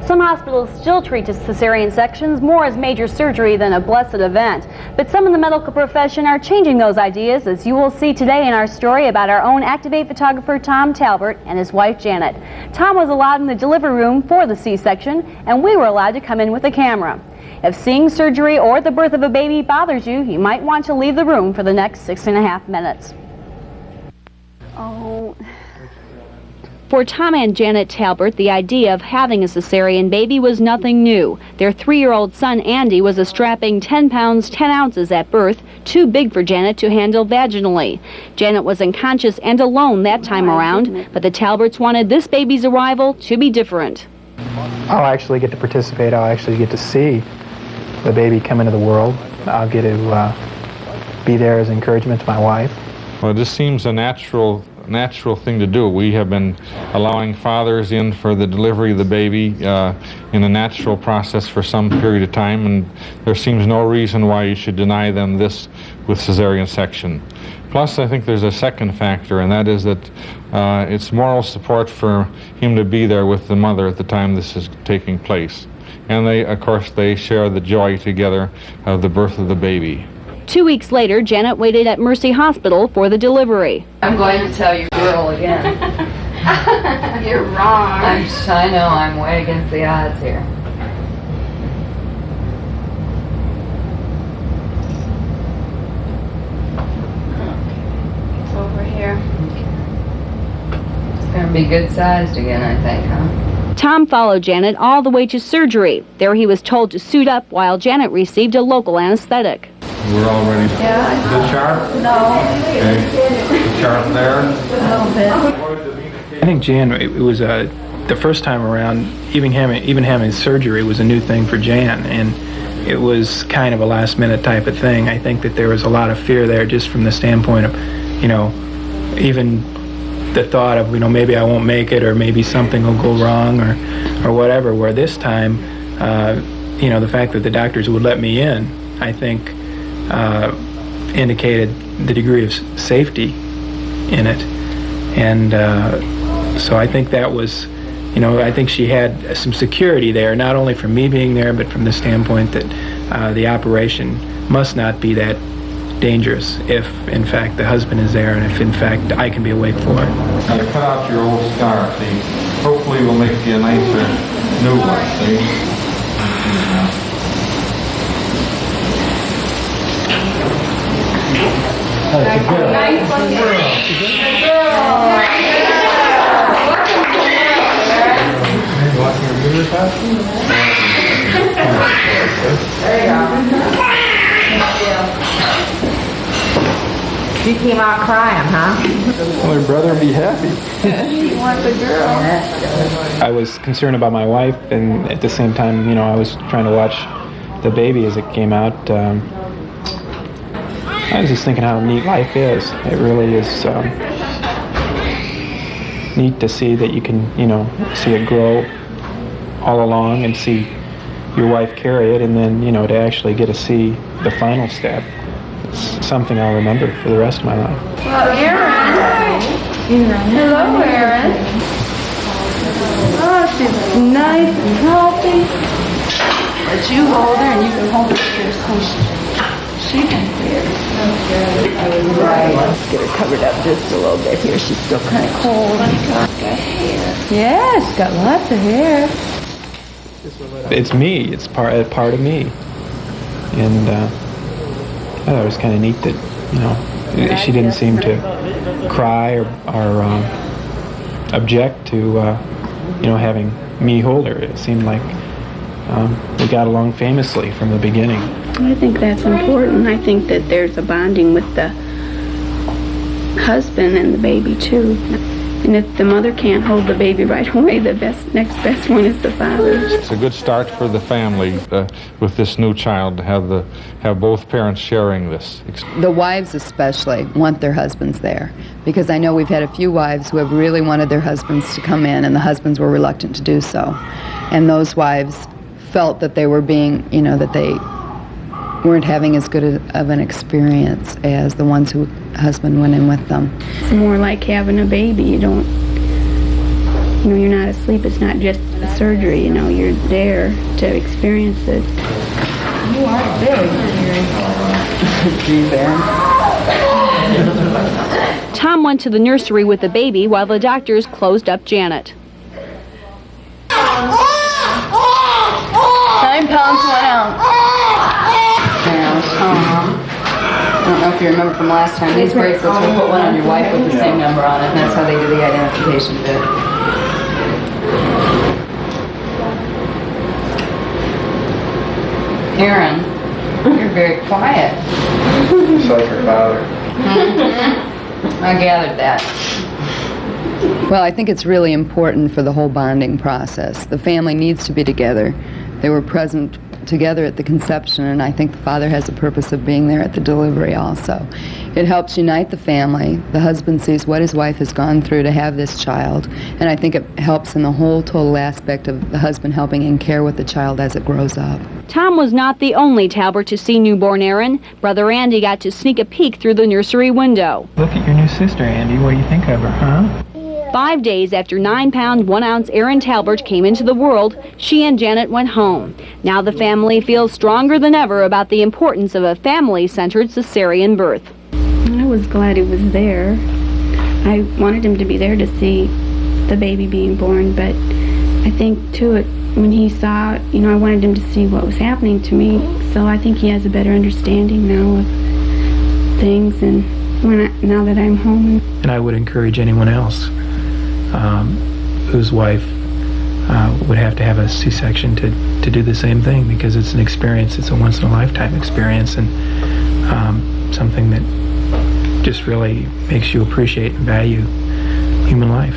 Some hospitals still treat cesarean sections more as major surgery than a blessed event. But some in the medical profession are changing those ideas, as you will see today in our story about our own Activate photographer Tom Talbert and his wife Janet. Tom was allowed in the delivery room for the C-section, and we were allowed to come in with a camera. If seeing surgery or the birth of a baby bothers you, you might want to leave the room for the next 6.5 minutes. Oh. For Tom and Janet Talbert, the idea of having a cesarean baby was nothing new. Their 3-year-old son, Andy, was a strapping 10 pounds, 10 ounces at birth, too big for Janet to handle vaginally. Janet was unconscious and alone that time around, but the Talberts wanted this baby's arrival to be different. I'll actually get to participate. I'll actually get to see the baby come into the world. I'll get to be there as encouragement to my wife. Well, this seems a natural thing to do. We have been allowing fathers in for the delivery of the baby in a natural process for some period of time, and there seems no reason why you should deny them this with cesarean section. Plus, I think there's a second factor, and that is that it's moral support for him to be there with the mother at the time this is taking place. And of course, they share the joy together of the birth of the baby. 2 weeks later, Janet waited at Mercy Hospital for the delivery. I'm going to tell you girl again. You're wrong. I know, I'm way against the odds here. It's over here. It's going to be good sized again, I think, huh? Tom followed Janet all the way to surgery. There he was told to suit up while Janet received a local anesthetic. We're all ready. Yeah. Is it sharp? No. Okay. Is it sharp there? A little bit. I think Jan, it was the first time around, even having surgery was a new thing for Jan, and it was kind of a last-minute type of thing. I think that there was a lot of fear there just from the standpoint of, even the thought of, maybe I won't make it, or maybe something will go wrong, or whatever, where this time, the fact that the doctors would let me in, I think, indicated the degree of safety in it. And so I think that was, I think she had some security there, not only from me being there, but from the standpoint that the operation must not be that dangerous if, in fact, the husband is there, and if, in fact, I can be awake for it. Now, cut out your old scar, see? Hopefully we'll make you a nicer new one, see? Nice looking girl. There you go. She came out crying, huh? Well, her brother would be happy. She wants a girl. I was concerned about my wife, and at the same time, I was trying to watch the baby as it came out. I was just thinking how neat life is. It really is neat to see that you can, see it grow all along and see your wife carry it, and then, to actually get to see the final step. It's something I'll remember for the rest of my life. Well, Erin. Hello, Erin. Oh, she's nice and healthy. But you hold her and you can hold her here so she can see it. Right. Let's get her covered up just a little bit here. She's still kind of cold. She's got hair. Yeah, she's got lots of hair. It's me. It's part of me. And I thought it was kind of neat that, she didn't seem to cry or object to, having me hold her. It seemed like we got along famously from the beginning. I think that's important. I think that there's a bonding with the husband and the baby too. And if the mother can't hold the baby right away, the next best one is the father. It's a good start for the family with this new child to have both parents sharing this. The wives especially want their husbands there, because I know we've had a few wives who have really wanted their husbands to come in, and the husbands were reluctant to do so. And those wives felt that they were being, that they weren't having as good of an experience as the ones who husband went in with them. It's more like having a baby. You You know, you're not asleep. It's not just a surgery, you know, you're there to experience it. You are big. Tom went to the nursery with the baby while the doctors closed up Janet. 9 pounds, 1 ounce. I don't know if you remember from last time, these bracelets will put one on your wife with the same number on it, and that's how they do the identification bit. Erin, you're very quiet. Just like her father. I gathered that. Well, I think it's really important for the whole bonding process. The family needs to be together. They were present together at the conception, and I think the father has a purpose of being there at the delivery also. It helps unite the family. The husband sees what his wife has gone through to have this child, and I think it helps in the whole total aspect of the husband helping and care with the child as it grows up. Tom was not the only Talbert to see newborn Erin. Brother Andy got to sneak a peek through the nursery window. Look at your new sister, Andy. What do you think of her, huh? 5 days after 9 pound, 1 ounce Erin Talbert came into the world, she and Janet went home. Now the family feels stronger than ever about the importance of a family-centered cesarean birth. I was glad he was there. I wanted him to be there to see the baby being born, but I think, too, when he saw, you know, I wanted him to see what was happening to me, so I think he has a better understanding now of things, and now that I'm home. And I would encourage anyone else whose wife would have to have a C-section to do the same thing, because it's an experience, it's a once-in-a-lifetime experience, and something that just really makes you appreciate and value human life.